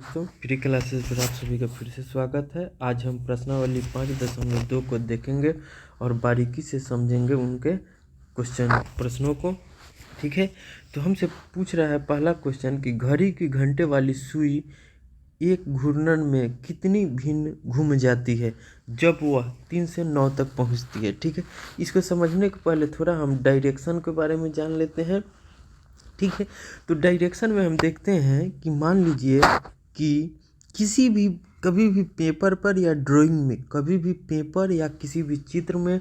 दोस्तों pre classes पर आप सभी का फिर से स्वागत है। आज हम प्रश्नावली 5.2 को देखेंगे और बारीकी से समझेंगे उनके प्रश्नों को। ठीक है, तो हमसे पूछ रहा है पहला क्वेश्चन कि घड़ी की घंटे वाली सुई एक घूर्णन में कितनी भिन्न घूम जाती है जब वह 3 से 9 तक पहुंचती है। ठीक है, इसको समझने के पहले थोड़ा हम डायरेक्शन के बारे में जान लेते हैं। ठीक है, तो डायरेक्शन में हम देखते हैं कि मान लीजिए कि किसी भी कभी भी पेपर पर या ड्राइंग में कभी भी पेपर या किसी भी चित्र में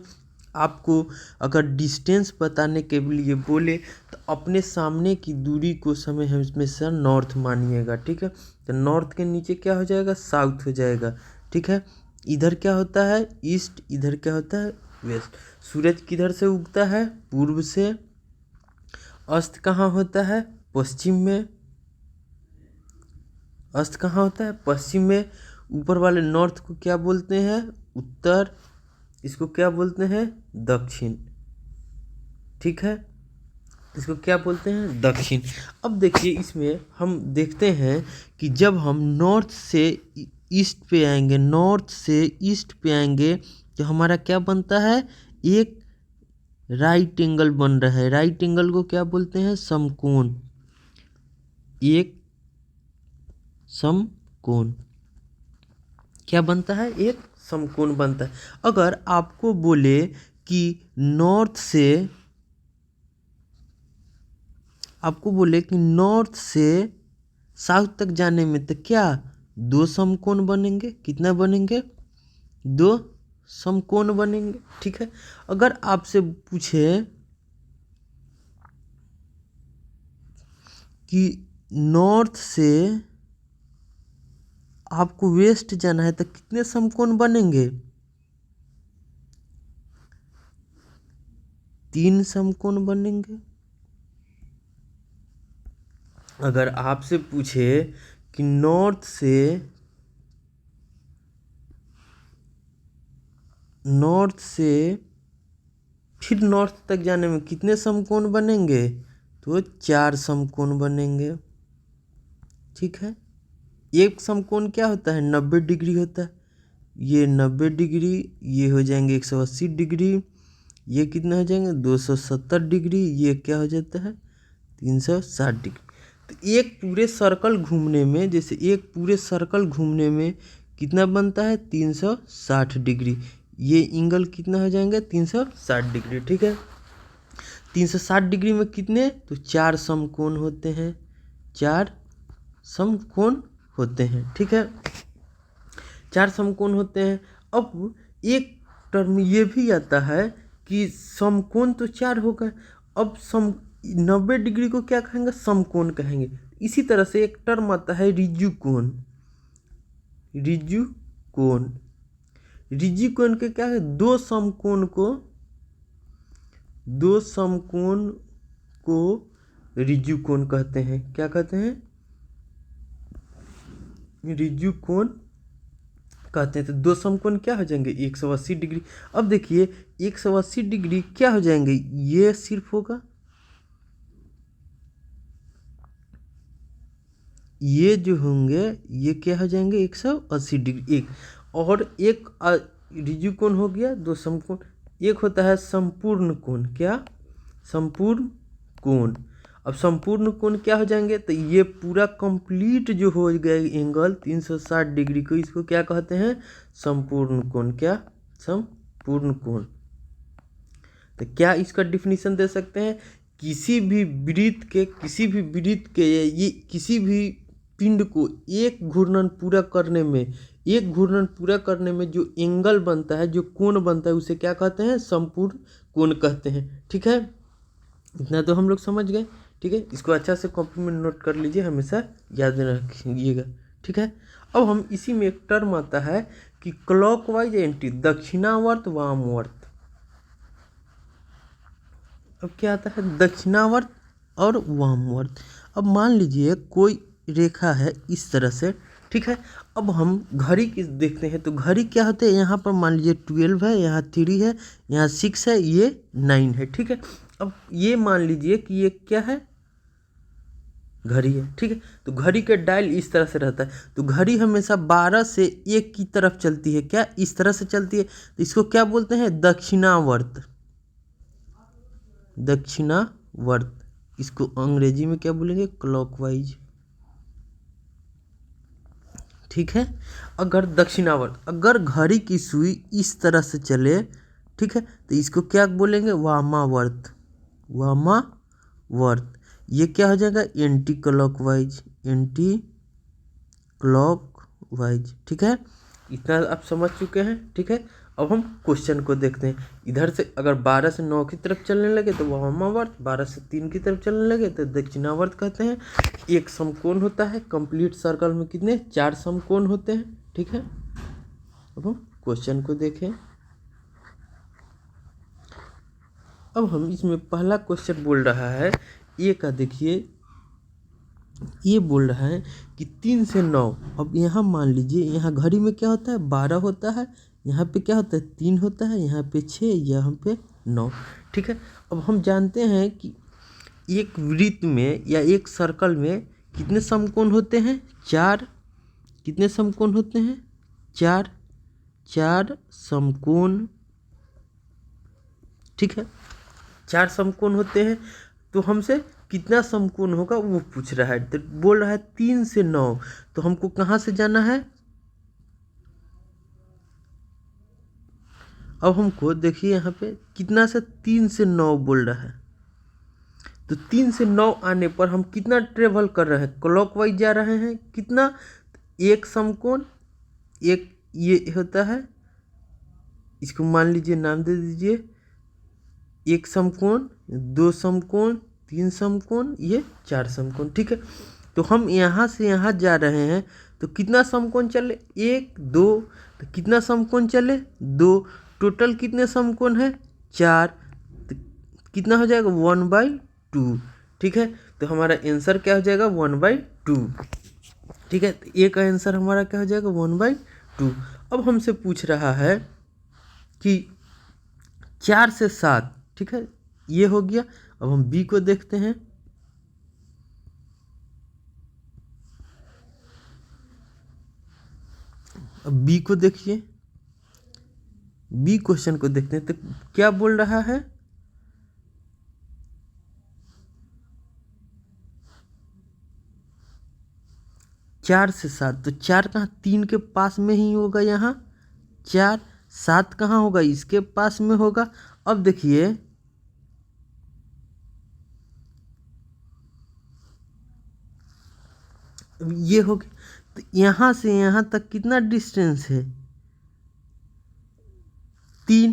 आपको अगर डिस्टेंस बताने के लिए बोले तो अपने सामने की दूरी को समय हमेशा नॉर्थ मानिएगा। ठीक है, तो नॉर्थ के नीचे क्या हो जाएगा, साउथ हो जाएगा। ठीक है, इधर क्या होता है, ईस्ट, इधर क्या होता है, वेस्ट। सूरज किधर से उगता है, पूर्व से। अस्त कहाँ होता है, पश्चिम में। अस्त कहाँ होता है, पश्चिम में। ऊपर वाले नॉर्थ को क्या बोलते हैं, उत्तर। इसको क्या बोलते हैं, दक्षिण। ठीक है, इसको क्या बोलते हैं, दक्षिण। अब देखिए इसमें हम देखते हैं कि जब हम नॉर्थ से ईस्ट पे आएंगे, नॉर्थ से ईस्ट पे आएंगे तो हमारा क्या बनता है, एक राइट एंगल बन रहा है। राइट एंगल को क्या बोलते हैं, समकोण। एक समकोण क्या बनता है, एक समकोण बनता है। अगर आपको बोले कि नॉर्थ से साउथ तक जाने में तो क्या दो समकोण बनेंगे, कितना बनेंगे, दो समकोण बनेंगे। ठीक है, अगर आपसे पूछे कि नॉर्थ से आपको वेस्ट जाना है तो कितने समकोण बनेंगे, 3 समकोण बनेंगे। अगर आपसे पूछे कि नॉर्थ से फिर नॉर्थ तक जाने में कितने समकोण बनेंगे, तो 4 समकोण बनेंगे। ठीक है, एक समकोण क्या होता है, 90 डिग्री होता है। ये 90 डिग्री, ये हो जाएंगे 180 डिग्री, ये कितना हो जाएंगे 270 डिग्री, ये क्या हो जाता है 360 डिग्री। तो एक पूरे सर्कल घूमने में, जैसे एक पूरे सर्कल घूमने में कितना बनता है, 360 डिग्री। ये एंगल कितना हो जाएंगे, 360 डिग्री। ठीक है, 360 डिग्री में कितने, तो 4 समकोण होते हैं, 4 समकोण होते हैं। ठीक है, 4 समकोण होते हैं। अब एक टर्म ये भी आता है कि समकोण तो 4 हो गए, अब 90 डिग्री को क्या कहेंगे, समकोण कहेंगे। इसी तरह से एक टर्म आता है रिज्जु कोण। रिज्जु कोण, रिज्जु कोण के क्या है, दो समकोण को रिज्जु कोण कहते हैं। क्या कहते हैं, रिज्जु कोण कहते हैं। तो दो समकोण क्या हो जाएंगे, 180 डिग्री। अब देखिए 180 डिग्री क्या हो जाएंगे, ये सिर्फ होगा, ये जो होंगे ये क्या हो जाएंगे 180 डिग्री। एक और एक रिज्जु कोण हो गया, दो समकोण। एक होता है संपूर्ण कोण, क्या, संपूर्ण कोण। अब संपूर्ण कोण क्या हो जाएंगे, तो ये पूरा कंप्लीट जो हो गया एंगल 360 डिग्री को, इसको क्या कहते हैं, संपूर्ण कोण। क्या, संपूर्ण कोण। तो क्या इसका डिफिनीशन दे सकते हैं, किसी भी वृत्त के ये किसी भी पिंड को एक घूर्णन पूरा करने में जो एंगल बनता है, जो कोण बनता है, उसे क्या कहते हैं, संपूर्ण कोण कहते हैं। ठीक है, इतना तो हम लोग समझ गए। ठीक है, इसको अच्छा से कॉपी में नोट कर लीजिए, हमेशा याद रखिएगा। ठीक है, अब हम इसी में एक टर्म आता है कि क्लॉकवाइज एंटी, दक्षिणावर्त वामवर्त। अब क्या आता है, दक्षिणावर्त और वामवर्त। अब मान लीजिए कोई रेखा है इस तरह से। ठीक है, अब हम घड़ी की देखते हैं, तो घड़ी क्या होते हैं, यहाँ पर मान लीजिए 12 है, यहाँ 3 है, यहाँ 6 है, ये 9 है। ठीक है, अब ये मान लीजिए कि ये क्या है, घड़ी है, ठीक है। तो घड़ी का डायल इस तरह से रहता है, तो घड़ी हमेशा 12 से 1 की तरफ चलती है, क्या इस तरह से चलती है, तो इसको क्या बोलते हैं, दक्षिणावर्त। दक्षिणावर्त, इसको अंग्रेजी में क्या बोलेंगे, क्लॉकवाइज, ठीक है। अगर दक्षिणावर्त, अगर घड़ी की सुई इस तरह से चले, ठीक है, तो इसको क्या बोलेंगे, वामावर्त। वामावर्त, ये क्या हो जाएगा, एंटी क्लॉकवाइज, एंटी क्लॉकवाइज, ठीक है। इतना आप समझ चुके हैं, ठीक है। अब हम क्वेश्चन को देखते हैं। इधर से अगर 12 से 9 की तरफ चलने लगे तो वामावर्त, 12 से 3 की तरफ चलने लगे तो दक्षिणावर्त कहते हैं। एक समकोण होता है, कंप्लीट सर्कल में कितने, 4 समकोण होते हैं, ठीक है। अब हम क्वेश्चन को देखें। अब हम इसमें पहला क्वेश्चन बोल रहा है, ये का देखिए, ये बोल रहा है कि 3 से 9। अब यहाँ मान लीजिए, यहाँ घड़ी में क्या होता है, 12 होता है, यहाँ पे क्या होता है, 3 होता है, यहाँ पे 6, यहाँ पे 9, ठीक है। अब हम जानते हैं कि एक वृत्त में या एक सर्कल में कितने समकोण होते हैं, 4। कितने समकोण होते हैं, 4, 4 समकोण, ठीक है। 4 समकोण होते हैं, तो हमसे कितना समकोण होगा वो पूछ रहा है। तो बोल रहा है 3 से 9, तो हमको कहाँ से जाना है, अब हमको देखिए यहाँ पे कितना से 3 से 9 बोल रहा है, तो 3 से 9 आने पर हम कितना ट्रेवल कर रहे हैं, क्लॉकवाइज जा रहे हैं, कितना, एक समकोण, एक ये होता है, इसको मान लीजिए नाम दे दीजिए, एक समकोण, 2 समकोण, 3 समकोण, ये 4 समकोण, ठीक है। तो हम यहाँ से यहाँ जा रहे हैं, तो कितना समकोण चले, 1 2, तो कितना समकोण चले, 2, टोटल कितने समकोण है, 4, तो कितना हो जाएगा, 1/2, ठीक है। तो हमारा आंसर क्या हो जाएगा, 1/2, ठीक है। तो ए का आंसर हमारा क्या हो जाएगा, 1/2। अब हमसे पूछ रहा है कि 4 से 7, ठीक है, ये हो गया। अब हम बी को देखते हैं। अब बी को देखिए, बी क्वेश्चन को देखते हैं, तो क्या बोल रहा है, चार से 7, तो 4 कहाँ, 3 के पास में ही होगा, यहाँ 4, 7 कहाँ होगा, इसके पास में होगा। अब देखिए ये हो गया, तो यहाँ से यहाँ तक कितना डिस्टेंस है, 3,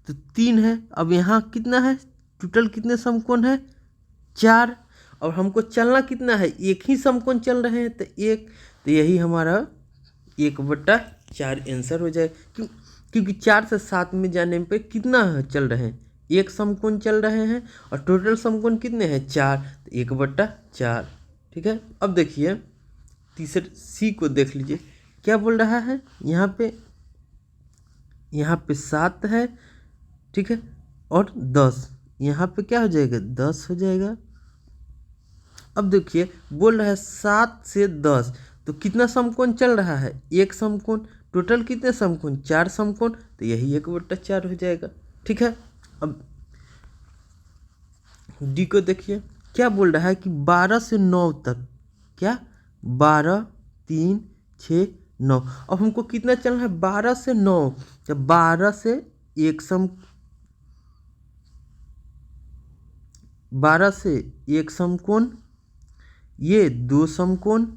तो 3 है। अब यहाँ कितना है, टोटल कितने समकोण है, 4, और हमको चलना कितना है, एक ही समकोण चल रहे हैं, तो एक, तो यही हमारा 1/4 आंसर हो जाए। क्योंकि 4 से 7 में जाने पे कितना चल रहे हैं, एक समकोण चल रहे हैं, और टोटल समकोण कितने हैं, 4, तो 1/4, ठीक है। अब देखिए तीसरे सी को देख लीजिए, क्या बोल रहा है, यहाँ पे 7 है, ठीक है, और 10, यहाँ पे क्या हो जाएगा, 10 हो जाएगा। अब देखिए बोल रहा है 7 से 10, तो कितना समकोण चल रहा है, एक समकोण, टोटल कितने समकोण, 4 समकोण, तो यही 1/4 हो जाएगा, ठीक है। अब डी को देखिए, क्या बोल रहा है कि 12 से 9 तक, क्या 12 3 6 9, अब हमको कितना चलना है, 12 से 9, तो 12 से एक 12 से एक समकोण, ये 2 समकोण,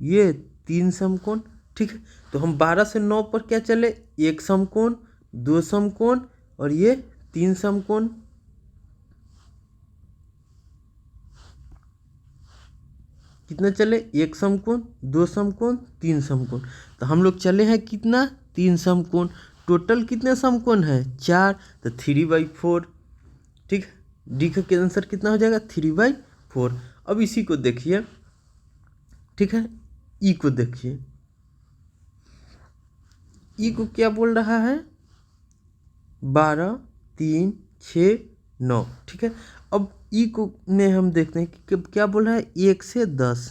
ये 3 समकोण, ठीक है। तो हम 12 से 9 पर क्या चले, एक समकोण, 2 समकोण, और ये 3 समकोण, कितना चले, एक समकोण, 2 समकोण, 3 समकोण, तो हम लोग चले हैं कितना, 3 समकोण, टोटल कितने समकोण है, 4, तो 3/4, ठीक है। डी का आंसर कितना हो जाएगा, 3/4। अब इसी को देखिए, ठीक है, ई को देखिए, ई को क्या बोल रहा है, 12 3 6 9, ठीक है। अब ई को में हम देखते हैं कि क्या बोल रहा है 1 से 10,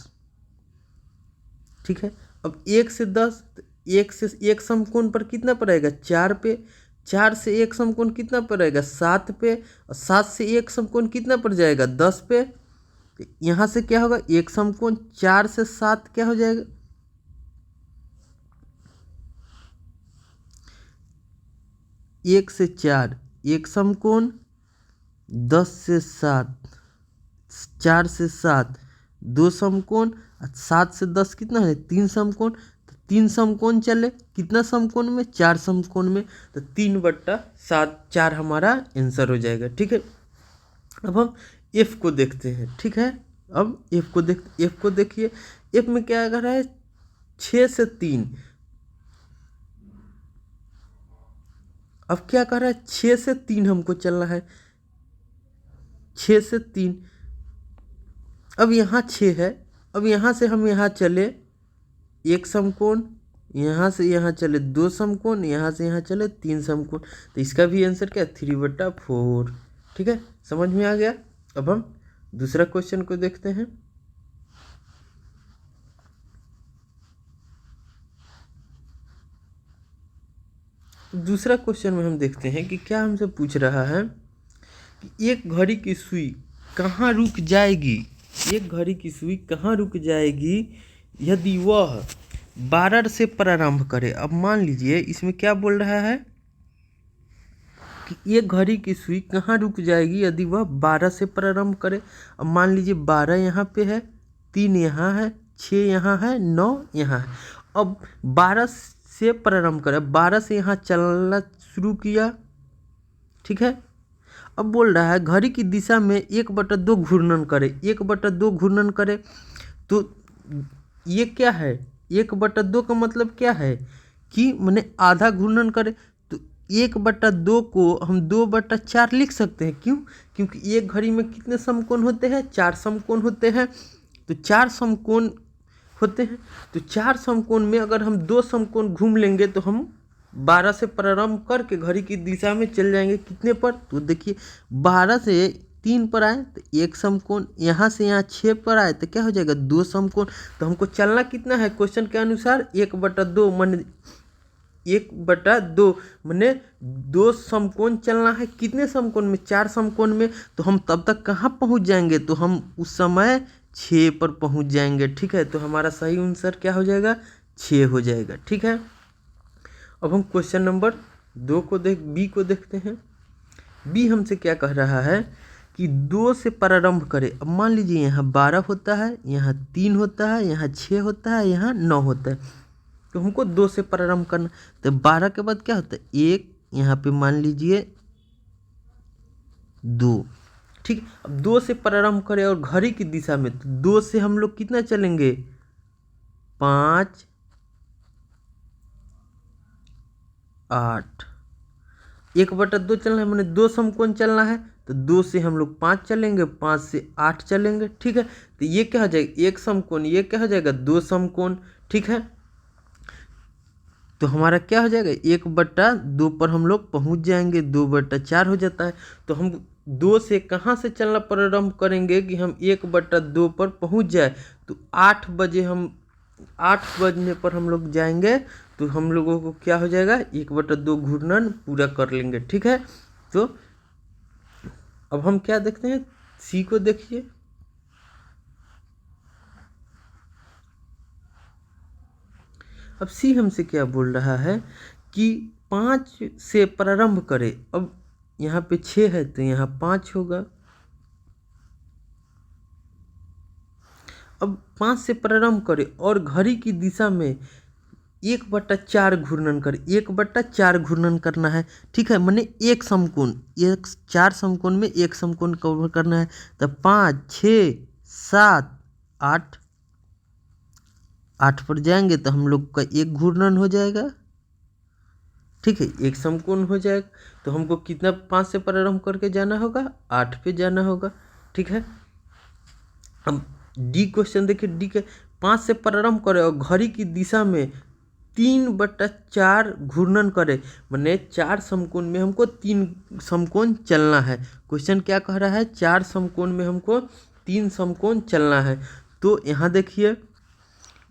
ठीक है। अब 1 से 10, 1 से एक समकोण पर कितना पड़ेगा 4 पे, 4 से एक समकोण कितना पड़ेगा 7 पे, और 7 से एक समकोण कितना पड़ जाएगा 10 पे। तो यहाँ से क्या होगा एक समकोण 4 से 7 क्या हो जाएगा 1 से 4 एक समकोण, 10 से 7 4 से 7 2 समकोण, 7 से 10 कितना है 3 समकोण। तो 3 समकोण चले कितना समकोण में 4 समकोण में, तो 3/7 4 हमारा आंसर हो जाएगा, ठीक है। अब हम एफ को देखते हैं, ठीक है। अब एफ को देखिए, एफ में क्या कर रहा है 6 से 3। अब क्या कर रहा है 6 से 3 हमको चलना है, 6 से 3। अब यहाँ 6 है, अब यहाँ से हम यहाँ चले एक समकोण, यहाँ से यहाँ चले 2 समकोण, यहाँ से यहाँ चले 3 समकोण। तो इसका भी आंसर क्या 3/4, ठीक है, समझ में आ गया। अब हम दूसरा क्वेश्चन को देखते हैं। दूसरा क्वेश्चन में हम देखते हैं कि क्या हमसे पूछ रहा है कि एक घड़ी की सुई कहाँ रुक जाएगी, एक घड़ी की सुई कहाँ रुक जाएगी यदि वह 12 से प्रारंभ करे। अब मान लीजिए इसमें क्या बोल रहा है कि एक घड़ी की सुई कहाँ रुक जाएगी यदि वह 12 से प्रारंभ करे। अब मान लीजिए 12 यहाँ पे है, 3 यहाँ है, 6 यहाँ है, 9 यहाँ है। अब 12 से प्रारंभ करे, 12 से यहाँ चलना शुरू किया, ठीक है। अब बोल रहा है घड़ी की दिशा में 1/2 घूर्णन करे, 1/2 घूर्णन करे। तो ये क्या है 1/2 का मतलब क्या है कि मैंने आधा घूर्णन करे। तो 1/2 को हम 2/4 लिख सकते हैं, क्यों, क्योंकि एक घड़ी में कितने समकोण होते हैं 4 समकोण होते हैं। तो 4 समकोण होते हैं, तो 4 समकोण में अगर हम 2 समकोण घूम लेंगे तो हम 12 से प्रारंभ करके घड़ी की दिशा में चल जाएंगे कितने पर। तो देखिए 12 से 3 पर आए तो 1 समकोण, यहाँ से यहाँ 6 पर आए तो क्या हो जाएगा 2 समकोण। तो हमको चलना कितना है क्वेश्चन के अनुसार 1/2 मन 1/2 मैंने 2 समकोण चलना है, कितने समकोण में 4 समकोण में। तो हम तब तक कहाँ पहुँच जाएंगे, तो हम उस समय 6 पर पहुँच जाएंगे, ठीक है। तो हमारा सही आंसर क्या हो जाएगा 6 हो जाएगा, ठीक है। अब हम क्वेश्चन नंबर 2 को बी को देखते हैं। बी हमसे क्या कह रहा है कि 2 से प्रारंभ करें। अब मान लीजिए यहाँ 12 होता है, यहाँ 3 होता है, यहाँ 6 होता है, यहाँ 9 होता है। तो हमको 2 से प्रारंभ करना। तो 12 के बाद क्या होता है 1, यहाँ पे मान लीजिए 2, ठीक। अब 2 से प्रारंभ करें और घड़ी की दिशा में, तो 2 से हम लोग कितना चलेंगे 5 8, 1/2 चलना है, मैंने 2 समकोण चलना है। तो 2 से हम लोग 5 चलेंगे, 5 से 8 चलेंगे, ठीक है। तो ये क्या हो जाएगा 1 समकोण, ये क्या हो जाएगा 2 समकोण, ठीक है। तो हमारा क्या हो जाएगा 1/2 पर हम लोग पहुंच जाएंगे, 2/4 हो जाता है। तो हम 2 से कहाँ से चलना प्रारंभ करेंगे कि हम 1/2 पर पहुंच जाए। तो 8 बजने पर हम लोग जाएंगे, तो हम लोगों को क्या हो जाएगा 1/2 घूर्णन पूरा कर लेंगे, ठीक है। तो अब हम क्या देखते हैं सी को देखिए। अब सी हमसे क्या बोल रहा है कि 5 से प्रारंभ करें। अब यहाँ पे 6 है तो यहाँ 5 होगा। अब 5 से प्रारंभ करें और घड़ी की दिशा में 1/4 घूर्णन करें, 1/4 घूर्णन करना है, ठीक है। मैंने एक समकोण, 4 समकोण में एक समकोण कवर करना है। तो 5 6 7 8 पर जाएंगे तो हम लोग का एक घूर्णन हो जाएगा, ठीक है, एक समकोण हो जाएगा। तो हमको कितना 5 से प्रारंभ करके जाना होगा 8 पे जाना होगा, ठीक है। अब डी क्वेश्चन देखिए, डी के 5 से प्रारंभ करें और घड़ी की दिशा में 3/4 घूर्णन करे, मैंने 4 समकोण में हमको 3 समकोण चलना है। क्वेश्चन क्या कह रहा है, 4 समकोण में हमको 3 समकोण चलना है। तो यहाँ देखिए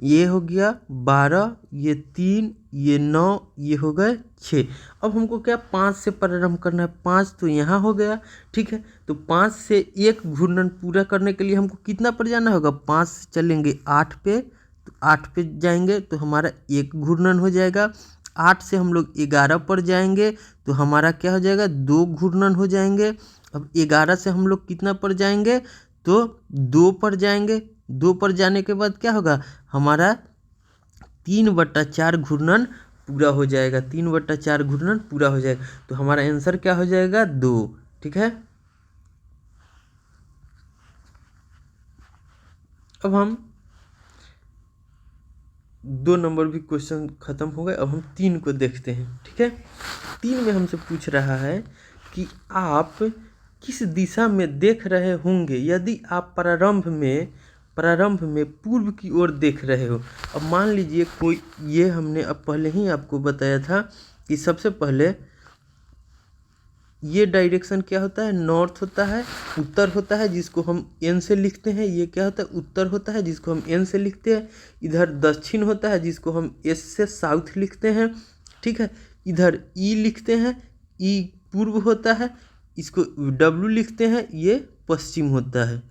ये हो गया 12, ये 3, ये 9, ये हो गए 6। अब हमको क्या 5 से प्रारंभ करना है, 5 तो यहाँ हो गया, ठीक है। तो 5 से एक घूर्णन पूरा करने के लिए हमको कितना पर जाना होगा, 5 से चलेंगे 8 पे, तो 8 पे जाएंगे तो हमारा एक घूर्णन हो जाएगा। 8 से हम लोग 11 पर जाएंगे तो हमारा क्या हो जाएगा, 2 घूर्णन हो जाएंगे। अब 11 से हम लोग कितना पर जाएंगे, तो 2 पर जाएंगे। 2 पर जाने के बाद क्या होगा, हमारा 3/4 घूर्णन पूरा हो जाएगा। 3/4 घूर्णन पूरा हो जाएगा, तो हमारा आंसर क्या हो जाएगा, 2, ठीक है। अब हम 2 नंबर भी क्वेश्चन खत्म हो गए। अब हम 3 को देखते हैं, ठीक है। 3 में हमसे पूछ रहा है कि आप किस दिशा में देख रहे होंगे यदि आप प्रारंभ में पूर्व की ओर देख रहे हो। अब मान लीजिए कोई, ये हमने अब पहले ही आपको बताया था कि सबसे पहले ये डायरेक्शन क्या होता है, नॉर्थ होता है, उत्तर होता है जिसको हम एन से लिखते हैं। ये क्या होता है, उत्तर होता है जिसको हम एन से लिखते हैं। इधर दक्षिण होता है जिसको हम एस से साउथ लिखते हैं, ठीक है। इधर ई लिखते हैं, ई पूर्व होता है, इसको डब्लू लिखते हैं, ये पश्चिम होता है।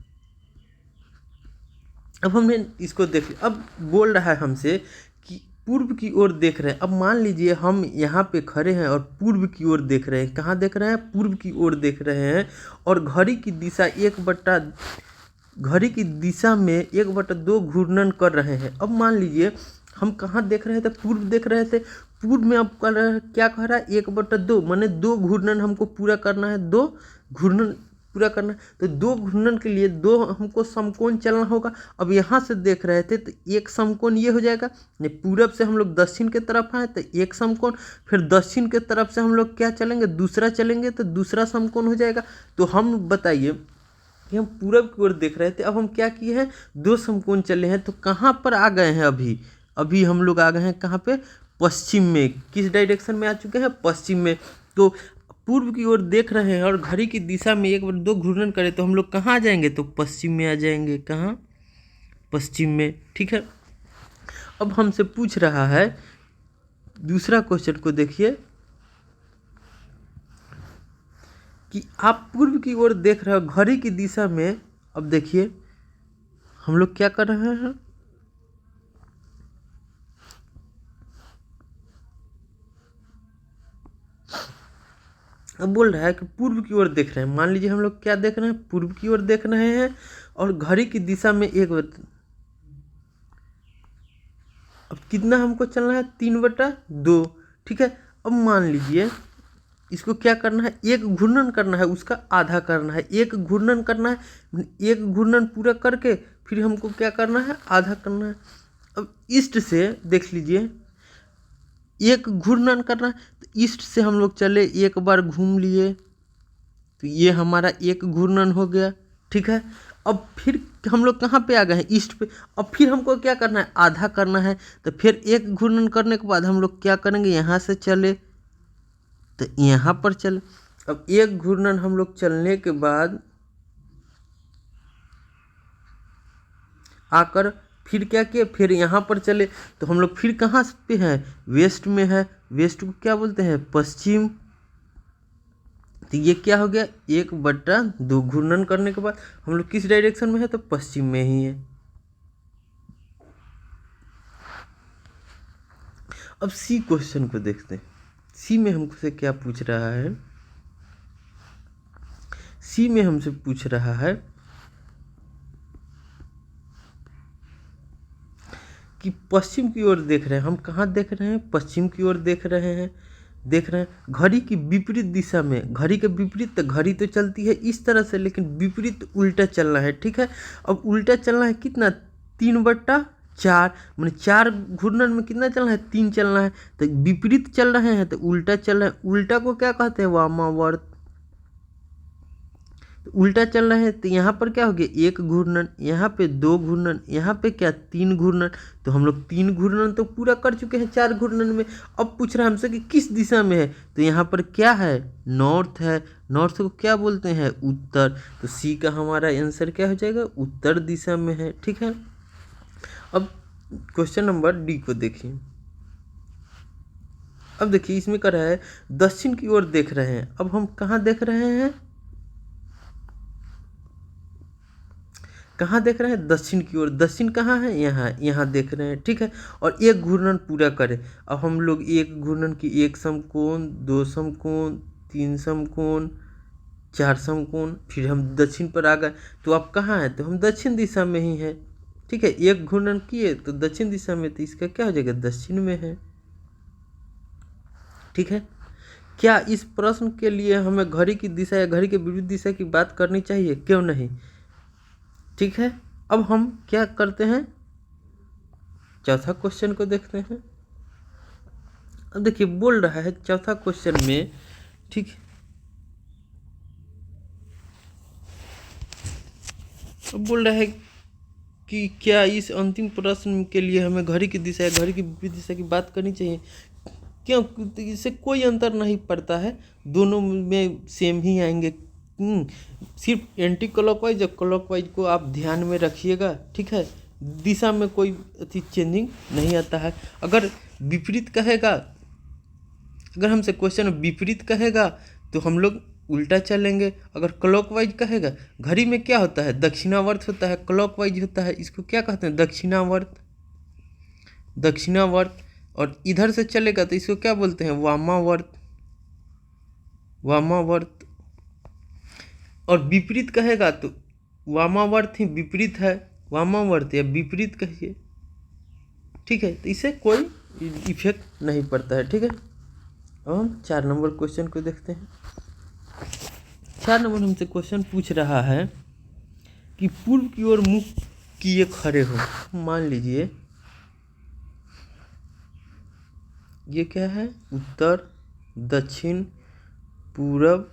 अब हमने इसको देख लिया। अब बोल रहा है हमसे कि पूर्व की ओर देख रहे हैं। अब मान लीजिए हम यहाँ पे खड़े हैं और पूर्व की ओर देख रहे हैं। कहाँ देख रहे हैं, पूर्व की ओर देख रहे हैं। और घड़ी की दिशा में 1/2 घूर्णन कर रहे हैं। अब मान लीजिए हम कहाँ देख रहे थे, पूर्व देख रहे थे। पूर्व में अब क्या कह रहा है, 1/2, माने 2 घूर्णन हमको पूरा करना है, 2 घूर्णन पूरा करना है। तो 2 घूर्णन के लिए 2 हमको समकोण चलना होगा। अब यहाँ से देख रहे थे तो एक समकोण ये हो जाएगा। पूरब से हम लोग दक्षिण की तरफ आए तो एक समकोण, फिर दक्षिण की तरफ से हम लोग क्या चलेंगे, दूसरा चलेंगे तो दूसरा समकोण हो जाएगा। तो हम बताइए कि हम पूरब की ओर देख रहे थे, अब हम क्या किए हैं, 2 समकोण चले हैं। तो कहाँ पर आ गए हैं, अभी हम लोग आ गए हैं कहाँ पे, पश्चिम में। किस डायरेक्शन में आ चुके हैं, पश्चिम में। तो पूर्व की ओर देख रहे हैं और घड़ी की दिशा में 1/2 घूर्णन करें तो हम लोग कहाँ आ जाएंगे, तो पश्चिम में आ जाएंगे। कहाँ, पश्चिम में, ठीक है। अब हमसे पूछ रहा है दूसरा क्वेश्चन को देखिए कि आप पूर्व की ओर देख रहे हो घड़ी की दिशा में। अब देखिए हम लोग क्या कर रहे हैं, अब बोल रहा है कि पूर्व की ओर देख रहे हैं। मान लीजिए हम लोग क्या देख रहे हैं, पूर्व की ओर देख रहे हैं और घड़ी की दिशा में अब कितना हमको चलना है, 3/2, ठीक है। अब मान लीजिए इसको क्या करना है, एक घूर्णन करना है, उसका आधा करना है। एक घूर्णन करना है, एक घूर्णन पूरा करके फिर हमको क्या करना है, आधा करना है। अब ईस्ट से देख लीजिए, एक घूर्णन करना है तो ईस्ट से हम लोग चले, एक बार घूम लिए तो ये हमारा एक घूर्णन हो गया, ठीक है। अब फिर हम लोग कहाँ पे आ गए हैं, ईस्ट पे। अब फिर हमको क्या करना है, आधा करना है। तो फिर एक घूर्णन करने के बाद हम लोग क्या करेंगे, यहाँ से चले तो यहाँ पर चले। अब एक घूर्णन हम लोग चलने के बाद आकर फिर क्या किए, फिर यहाँ पर चले तो हम लोग फिर कहाँ पे हैं, वेस्ट में है। वेस्ट को क्या बोलते हैं, पश्चिम। तो ये क्या हो गया, 1/2 घूर्णन करने के बाद हम लोग किस डायरेक्शन में है, तो पश्चिम में ही है। अब सी क्वेश्चन को देखते हैं। सी में हमसे क्या पूछ रहा है, सी में हमसे पूछ रहा है कि पश्चिम की ओर देख रहे हैं। हम कहाँ देख रहे हैं, पश्चिम की ओर देख रहे हैं। घड़ी की विपरीत दिशा में, घड़ी के विपरीत, तो घड़ी तो चलती है इस तरह से, लेकिन विपरीत उल्टा चलना है, ठीक है। अब उल्टा चलना है कितना, 3/4, मैंने 4 घूर्णन में कितना चलना है, 3 चलना है। तो विपरीत चल रहे हैं तो उल्टा चल रहे हैं। उल्टा को क्या कहते हैं, वामावर्त। तो उल्टा चल रहे हैं तो यहाँ पर क्या हो गया, एक घूर्णन, यहाँ पे दो घूर्णन, यहाँ पे क्या, तीन घूर्णन। तो हम लोग तीन घूर्णन तो पूरा कर चुके हैं चार घूर्णन में। अब पूछ रहा है हमसे कि किस दिशा में है, तो यहाँ पर क्या है, नॉर्थ है। नॉर्थ को क्या बोलते हैं, उत्तर। तो सी का हमारा आंसर क्या हो जाएगा, उत्तर दिशा में है। ठीक है, अब क्वेश्चन नंबर डी को देखिए। अब देखिए इसमें कर रहा है दक्षिण की ओर देख रहे हैं। अब हम कहाँ देख रहे हैं, कहाँ देख रहे हैं, दक्षिण की ओर। दक्षिण कहाँ है, यहाँ, यहाँ देख रहे हैं। ठीक है, और एक घूर्णन पूरा करें। अब हम लोग एक घूर्णन की एक समकोण, दो समकोण, तीन समकोण, चार समकोण, फिर हम दक्षिण पर आ गए। तो आप कहाँ हैं, तो हम दक्षिण दिशा में ही हैं। ठीक है, एक घूर्णन किए तो दक्षिण दिशा में, तो इसका क्या हो जाएगा, दक्षिण में है। ठीक है, क्या इस प्रश्न के लिए हमें घड़ी की दिशा या घड़ी के विरुद्ध दिशा की बात करनी चाहिए, क्यों नहीं। ठीक है, अब हम क्या करते हैं, चौथा क्वेश्चन को देखते हैं। अब देखिए बोल रहा है चौथा क्वेश्चन में, ठीक, अब बोल रहा है कि क्या इस अंतिम प्रश्न के लिए हमें घड़ी की दिशा या घड़ी की विपरीत दिशा की बात करनी चाहिए, क्यों, इससे कोई अंतर नहीं पड़ता है, दोनों में सेम ही आएंगे। सिर्फ एंटी क्लॉकवाइज और क्लॉकवाइज को आप ध्यान में रखिएगा। ठीक है, दिशा में कोई अति चेंजिंग नहीं आता है। अगर विपरीत कहेगा, अगर हमसे क्वेश्चन विपरीत कहेगा तो हम लोग उल्टा चलेंगे। अगर क्लॉकवाइज कहेगा, घड़ी में क्या होता है, दक्षिणावर्त होता है, क्लॉकवाइज होता है, इसको क्या कहते हैं, दक्षिणावर्त, दक्षिणावर्त। और इधर से चलेगा तो इसको क्या बोलते हैं, वामावर्त, वामावर्त। और विपरीत कहेगा तो वामावर्त ही विपरीत है, वामावर्त या विपरीत कहिए। ठीक है, तो इससे कोई इफेक्ट नहीं पड़ता है। ठीक है, अब हम 4 नंबर क्वेश्चन को देखते हैं। 4 नंबर हमसे क्वेश्चन पूछ रहा है कि पूर्व की ओर मुख किए खड़े हो। मान लीजिए ये क्या है, उत्तर, दक्षिण, पूरब,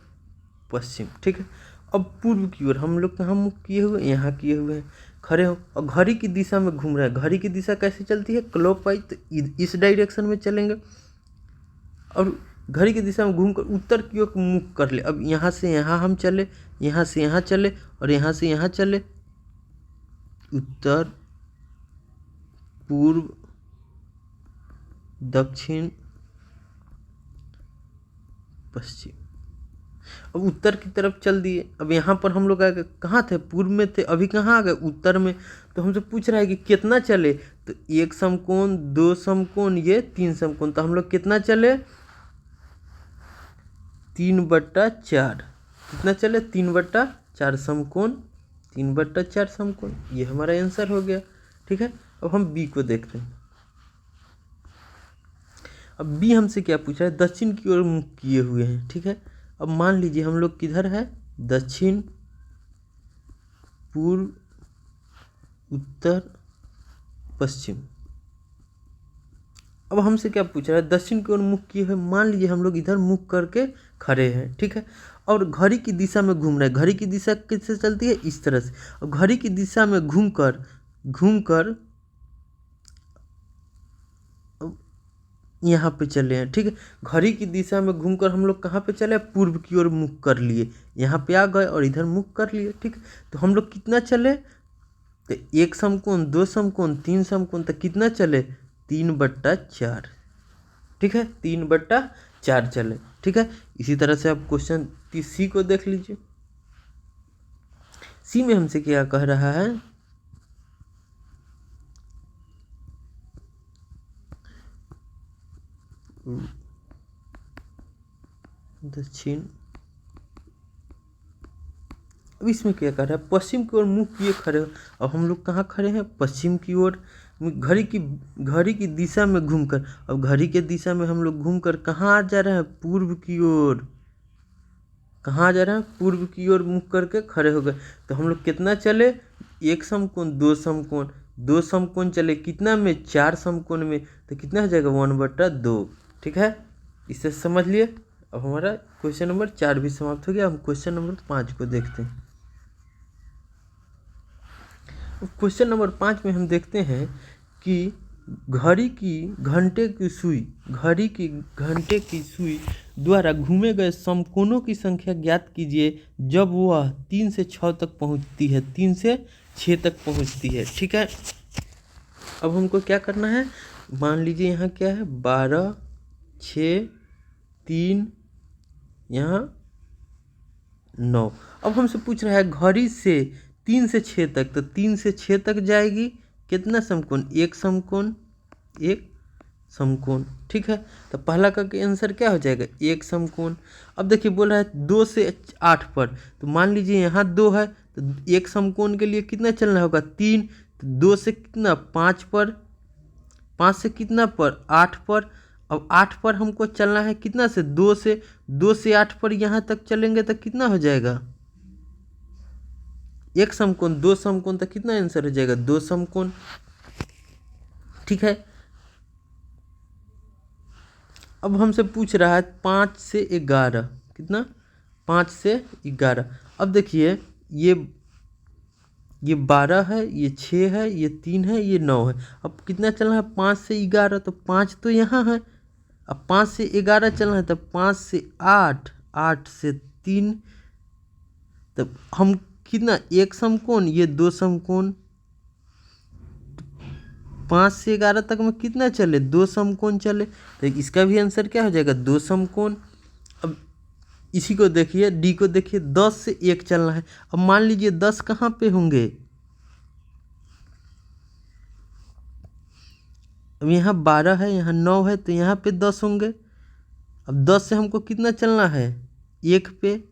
पश्चिम। ठीक है, अब पूर्व की ओर हम लोग कहाँ मुख किए हुए, यहाँ किए हुए हैं, खड़े हो, और घड़ी की दिशा में घूम रहा है। घड़ी की दिशा कैसे चलती है, क्लॉकवाइज, तो इस डायरेक्शन में चलेंगे। और घड़ी की दिशा में घूमकर उत्तर की ओर मुख कर ले। अब यहाँ से यहाँ हम चले, यहाँ से यहाँ चले, और यहाँ से यहाँ चले, उत्तर, पूर्व, दक्षिण, पश्चिम। अब उत्तर की तरफ चल दिए। अब यहाँ पर हम लोग आ गए, कहाँ थे, पूर्व में थे, अभी कहाँ आ गए, उत्तर में। तो हमसे पूछ रहा है कि कितना चले, तो एक समकोण, दो समकोण, ये तीन समकोण। तो हम लोग कितना चले, 3/4। कितना चले, 3/4 समकोण, 3/4 समकोण। ये हमारा आंसर हो गया। ठीक है, अब हम बी को देखते हैं। अब बी हमसे क्या पूछा है, दक्षिण की ओर मुख किए हुए हैं। ठीक है, अब मान लीजिए हम लोग किधर है, दक्षिण, पूर्व, उत्तर, पश्चिम। अब हमसे क्या पूछ रहा है, दक्षिण की ओर मुख किए हुए। मान लीजिए हम लोग इधर मुख करके खड़े हैं। ठीक है, और घड़ी की दिशा में घूम रहे हैं। घड़ी की दिशा किससे चलती है, इस तरह से। और घड़ी की दिशा में घूमकर यहाँ पे चले हैं। ठीक है, घड़ी की दिशा में घूमकर हम लोग कहाँ पे चले, पूर्व की ओर मुख कर लिए, यहाँ पे आ गए और इधर मुख कर लिए। ठीक, तो हम लोग कितना चले, तो एक समकोण, दो समकोण, तीन समकोण, तो कितना चले, 3/4। ठीक है, 3/4 चले। ठीक है, इसी तरह से आप क्वेश्चन सी को देख लीजिए। सी में हमसे क्या कह रहा है, दक्षिण। अब इसमें क्या कर रहा है, पश्चिम की ओर मुख किए खड़े हो। अब हम लोग कहाँ खड़े हैं, पश्चिम की ओर, घड़ी की दिशा में घूमकर। अब घड़ी के दिशा में हम लोग घूमकर कहाँ आ जा रहे हैं, पूर्व की ओर। कहाँ जा रहे हैं, पूर्व की ओर मुख करके खड़े हो गए। तो हम लोग कितना चले, एक समकोण, दो समकोण, दो समकोण चले, कितना में, 4 समकोण में। तो कितना हो जाएगा, 1/2। ठीक है, इसे समझ लिए। अब हमारा क्वेश्चन नंबर 4 भी समाप्त हो गया। हम क्वेश्चन नंबर 5 को देखते हैं। क्वेश्चन नंबर 5 में हम देखते हैं कि घड़ी की घंटे की सुई द्वारा घूमे गए समकोणों की संख्या ज्ञात कीजिए जब वह 3 से 6 तक पहुंचती है। 3 से 6 तक पहुंचती है। ठीक है, अब हमको क्या करना है, मान लीजिए यहाँ क्या है 12, 6, 3, यहाँ 9। अब हमसे पूछ रहा है घड़ी से 3 से 6 तक, तो 3 से 6 तक जाएगी कितना समकोण, एक समकोण। ठीक है, तो पहला का आंसर क्या हो जाएगा, एक समकोण। अब देखिए बोल रहा है 2 से 8 पर, तो मान लीजिए यहाँ 2 है, तो एक समकोण के लिए कितना चलना होगा, 3। तो 2 से कितना 5 पर, 5 से कितना पर 8 पर। अब 8 पर हमको चलना है कितना से, 2 से 8 पर यहाँ तक चलेंगे तो कितना हो जाएगा, एक समकोण। 2 समकोण तो कितना आंसर हो जाएगा, 2 समकोण। ठीक है, अब हमसे पूछ रहा है 5 से 11, कितना, 5 से 11। अब देखिए ये 12 है, ये 6 है, ये 3 है, ये 9 है। अब कितना चलना है, 5 से 11, तो 5 तो यहाँ है। अब 5 से 11 चलना है, तो 5 से 8, 8 से 3, तब हम कितना, एक समकोण, ये 2 समकोण। 5 से 11 तक में कितना चले, 2 समकोण चले, तो इसका भी आंसर क्या हो जाएगा, 2 समकोण। अब इसी को देखिए, डी को देखिए, 10 से 1 चलना है। अब मान लीजिए 10 कहाँ पे होंगे, अब यहाँ 12 है, यहाँ 9 है, तो यहाँ पे 10 होंगे। अब 10 से हमको कितना चलना है, 1 पे।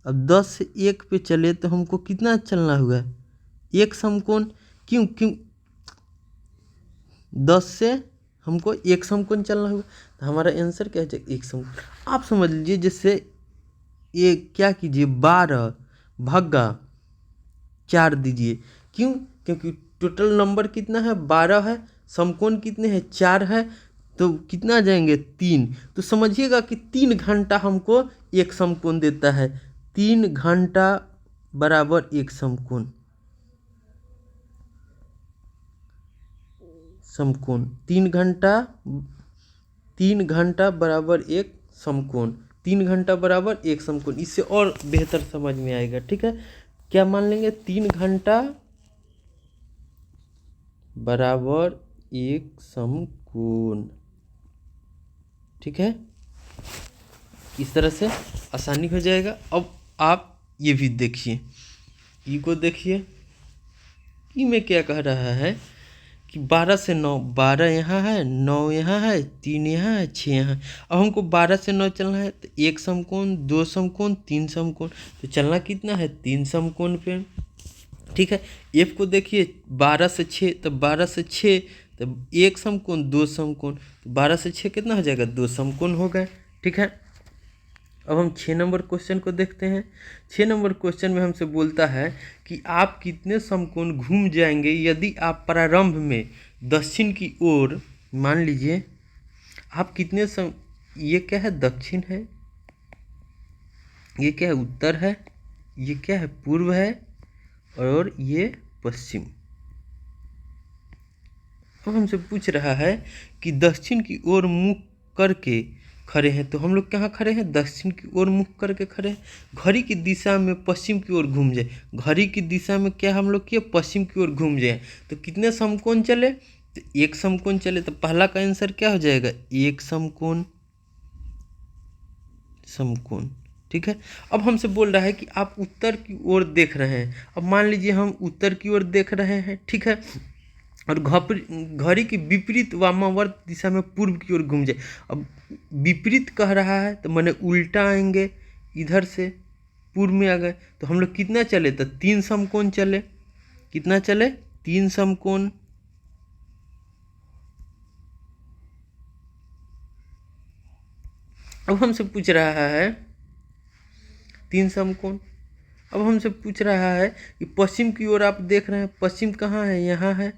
अब 10 से 1 पे चले तो हमको कितना चलना होगा, एक समकोण। क्यों 10 से हमको एक समकोण चलना होगा, तो हमारा आंसर क्या है, एक समकोण। आप समझ लीजिए, जैसे ये क्या कीजिए, 12 भागा 4 दीजिए। क्यों, क्योंकि टोटल नंबर कितना है, 12 है, समकोण कितने हैं, 4 है, तो कितना आ जाएंगे, 3। तो समझिएगा कि 3 घंटा हमको एक समकोण देता है। 3 घंटा बराबर एक समकोण, 3 घंटा बराबर एक समकोण, 3 घंटा बराबर एक समकोण। इससे और बेहतर समझ में आएगा। ठीक है, क्या मान लेंगे, 3 घंटा बराबर एक समकोण। ठीक है, इस तरह से आसानी हो जाएगा। अब आप ये भी देखिए, ई को देखिए, ई में क्या कह रहा है कि 12 से 9, 12 यहाँ है, 9 यहाँ है, 3 यहाँ है, 6 यहाँ है। अब हमको 12 से 9 चलना है, तो एक समकोण, 2 समकोण, 3 समकोण, तो चलना कितना है, 3 समकोण पे। ठीक है, एफ को देखिए, 12 से 6, तो 12 से 6, तो एक समकोण, 2 समकोण, तो 12 से 6 कितना हो जाएगा, 2 समकोण हो गए। ठीक है, अब हम 6 नंबर क्वेश्चन को देखते हैं। 6 नंबर क्वेश्चन में हमसे बोलता है कि आप कितने समकोण घूम जाएंगे यदि आप प्रारंभ में दक्षिण की ओर, मान लीजिए आप कितने ये क्या है, दक्षिण है, ये क्या है, उत्तर है, ये क्या है, पूर्व है, और ये पश्चिम। अब हमसे पूछ रहा है कि दक्षिण की ओर मुख करके खड़े हैं, तो हम लोग कहाँ खड़े हैं, दक्षिण की ओर मुख करके खड़े हैं। घड़ी की दिशा में पश्चिम की ओर घूम जाए, घड़ी की दिशा में क्या हम लोग किए, पश्चिम की ओर घूम जाए, तो कितने समकोण चले, तो एक समकोण चले। तो पहला का आंसर क्या हो जाएगा, एक समकोण। ठीक है, अब हमसे बोल रहा है कि आप उत्तर की ओर देख रहे हैं। अब मान लीजिए हम उत्तर की ओर देख रहे हैं। ठीक है, और घड़ी की विपरीत वामावर्त दिशा में पूर्व की ओर घूम जाए। अब विपरीत कह रहा है, तो मैंने उल्टा आएंगे, इधर से पूर्व में आ गए, तो हम लोग कितना चले, तो 3 समकोण चले। कितना चले, 3 समकोण। अब हमसे पूछ रहा है 3 समकोण। अब हमसे पूछ रहा है कि पश्चिम की ओर आप देख रहे हैं, पश्चिम कहाँ है, यहाँ है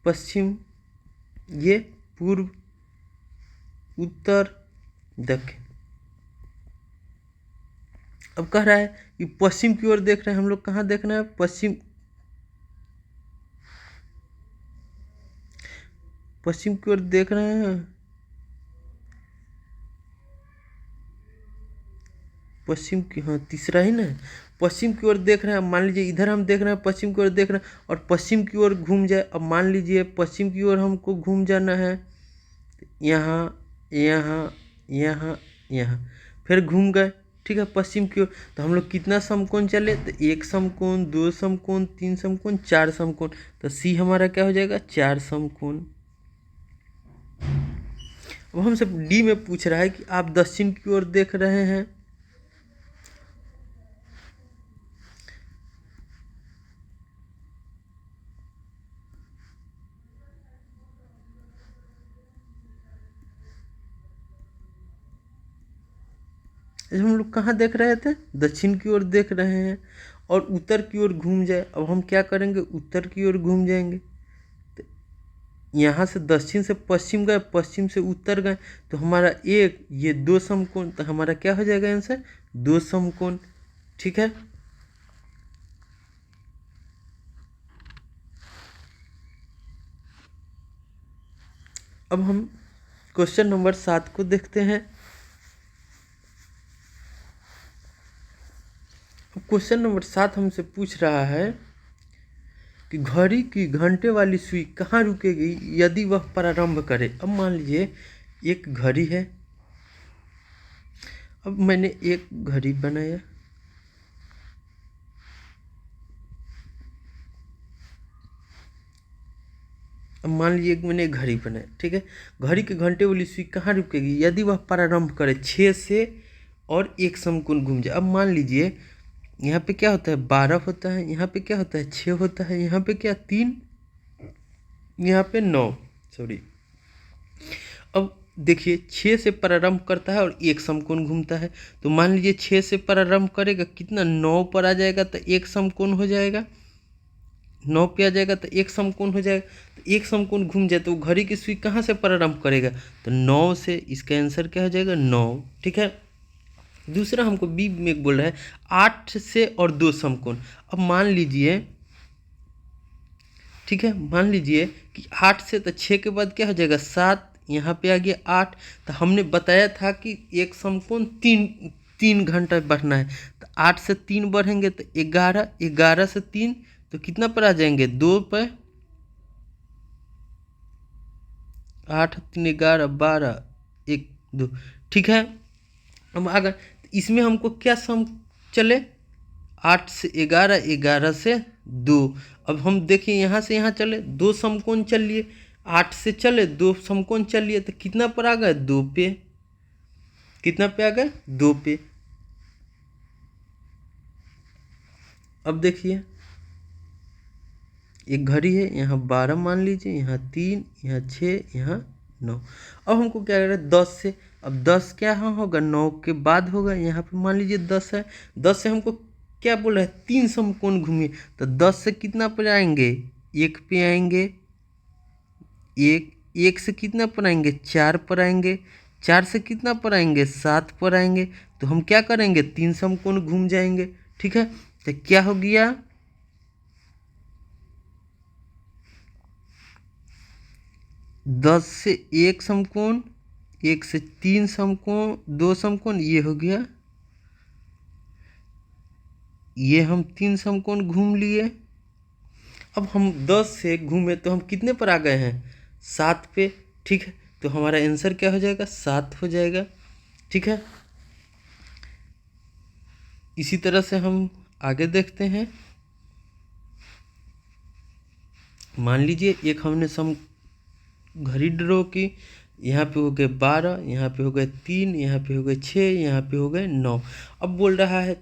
पश्चिम, ये पूर्व, उत्तर, दक्षिण। अब कह रहा है कि पश्चिम की ओर देख रहे हैं, हम लोग कहाँ देख रहे हैं, पश्चिम पश्चिम की ओर देख रहे हैं, पश्चिम की, हाँ तीसरा ही ना, पश्चिम की ओर देख रहे हैं। मान लीजिए इधर हम देख रहे हैं, पश्चिम की ओर देख रहे हैं और पश्चिम की ओर घूम जाए। अब मान लीजिए पश्चिम की ओर हमको घूम जाना है, यहाँ यहाँ यहाँ यहाँ, फिर घूम गए, ठीक है, पश्चिम की ओर। तो हम लोग कितना समकोण चले, तो 1 समकोण, 2 समकोण, 3 समकोण, 4 समकोण। तो सी हमारा क्या हो जाएगा, 4 समकोण। अब हमसे डी में पूछ रहा है कि आप दक्षिण की ओर देख रहे हैं, हम लोग कहाँ देख रहे थे, दक्षिण की ओर देख रहे हैं और उत्तर की ओर घूम जाए। अब हम क्या करेंगे, उत्तर की ओर घूम जाएंगे। तो यहाँ से दक्षिण से पश्चिम गए, पश्चिम से उत्तर गए, तो हमारा एक ये 2 समकोण, तो हमारा क्या हो जाएगा आंसर, 2 समकोण, ठीक है। अब हम क्वेश्चन नंबर 7 को देखते हैं। क्वेश्चन नंबर 7 हमसे पूछ रहा है कि घड़ी की घंटे वाली सुई कहाँ रुकेगी यदि वह प्रारंभ करे। अब मान लीजिए एक घड़ी है, अब मैंने एक घड़ी बनाया, अब मान लीजिए मैंने घड़ी बनाया, ठीक है। घड़ी के घंटे वाली सुई कहाँ रुकेगी यदि वह प्रारंभ करे 6 से और 1 समकोण घूम जाए। अब मान लीजिए यहाँ पे क्या होता है, 12 होता है, यहाँ पे क्या होता है, 6 होता है, यहाँ पे क्या 3, यहाँ पे 9, सॉरी। अब देखिए 6 से प्रारंभ करता है और 1 समकोण घूमता है। तो मान लीजिए 6 से प्रारंभ करेगा, कितना 9 पर आ जाएगा, तो 1 समकोण हो जाएगा, 9 पे आ जाएगा तो 1 समकोण हो जाएगा। तो 1 समकोण घूम जाए तो घड़ी की सुई कहाँ से प्रारंभ करेगा, तो 9 से। इसका आंसर क्या हो जाएगा, 9, ठीक है। दूसरा हमको बी में बोल रहा है 8 से और 2 समकोण। अब मान लीजिए, ठीक है, मान लीजिए कि 8 से, तो 6 के बाद क्या हो जाएगा 7, यहाँ पे आ गया 8। तो हमने बताया था कि एक समकोण 3 घंटा बढ़ना है, तो 8 से 3 बढ़ेंगे तो 11, 11 से 3 तो कितना पर आ जाएंगे, 2 पर, 8 3 11 12 1 2, ठीक है। अब अगर इसमें हमको क्या सम चले, 8 से 11, 11 से 2। अब हम देखिए यहाँ से यहाँ चले, 2 समकोण चल लिए, 8 से चले 2 समकोण चल लिए, तो कितना पर आ गए, 2 पे, कितना पे आ गए, 2 पे। अब देखिए एक घड़ी है, यहाँ 12 मान लीजिए, यहाँ 3, यहाँ 6, यहाँ 9। अब हमको क्या कर रहा है, 10 से। अब 10 क्या हाँ होगा, 9 के बाद होगा। यहाँ पे मान लीजिए 10 है, 10 से हमको क्या बोल रहा है, 3 समकोण घूमिए। तो 10 से कितना पर आएंगे, 1 पे आएंगे, 1 से कितना पर आएंगे, 4 पर आएंगे, 4 से कितना पर आएंगे, 7 पर आएंगे। तो हम क्या करेंगे, 3 समकोण घूम जाएंगे, ठीक है। तो क्या हो गया, 10 से 1 समकोण, 1 से 3 समकोण, 2 समकोण, ये हो गया, ये हम 3 समकोण घूम लिए। अब हम 10 से घूमे तो हम कितने पर आ गए हैं, 7 पे, ठीक है। तो हमारा आंसर क्या हो जाएगा, 7 हो जाएगा, ठीक है। इसी तरह से हम आगे देखते हैं। मान लीजिए एक हमने घड़ी ड्रॉ की, यहाँ पे हो गए 12, यहाँ पे हो गए 3, यहाँ पे हो गए 6, यहाँ पे हो गए 9। अब बोल रहा है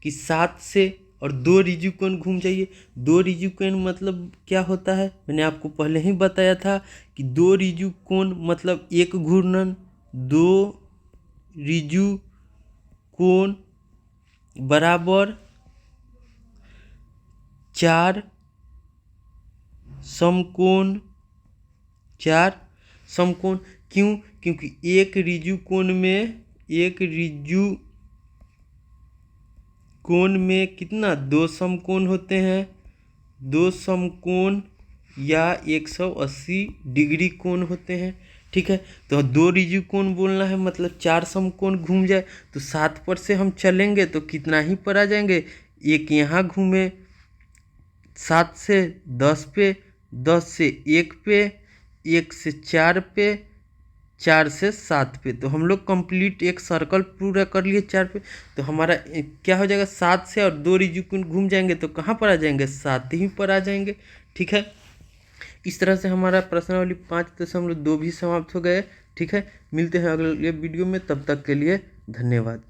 कि 7 से और 2 ऋजु कोण घूम जाइए। 2 ऋजु कोण मतलब क्या होता है, मैंने आपको पहले ही बताया था कि 2 ऋजु कोण मतलब एक घूर्णन, 2 ऋजु कोण बराबर 4 समकोण, 4 समकोण। क्यों, क्योंकि एक ऋजु कोण में, एक ऋजु कोण में कितना, 2 समकोण होते हैं, 2 समकोण या 180 डिग्री कोण होते हैं। ठीक है, तो 2 रिजिड कोण बोलना है मतलब 4 समकोण घूम जाए तो 7 पर से हम चलेंगे तो कितना ही पर आ जाएंगे। एक यहाँ घूमे 7 से 10 पे, 10 से 1 पे, 1 से 4 पे, 4 से 7 पे, तो हम लोग कंप्लीट एक सर्कल पूरा कर लिए 4 पे। तो हमारा क्या हो जाएगा, 7 से और 2 रिजिड घूम जाएंगे तो कहाँ पर आ जाएंगे, 7 ही पर आ जाएंगे। ठीक है, इस तरह से हमारा प्रश्नावली 5.2 भी समाप्त हो गए। ठीक है, मिलते हैं अगले वीडियो में, तब तक के लिए धन्यवाद।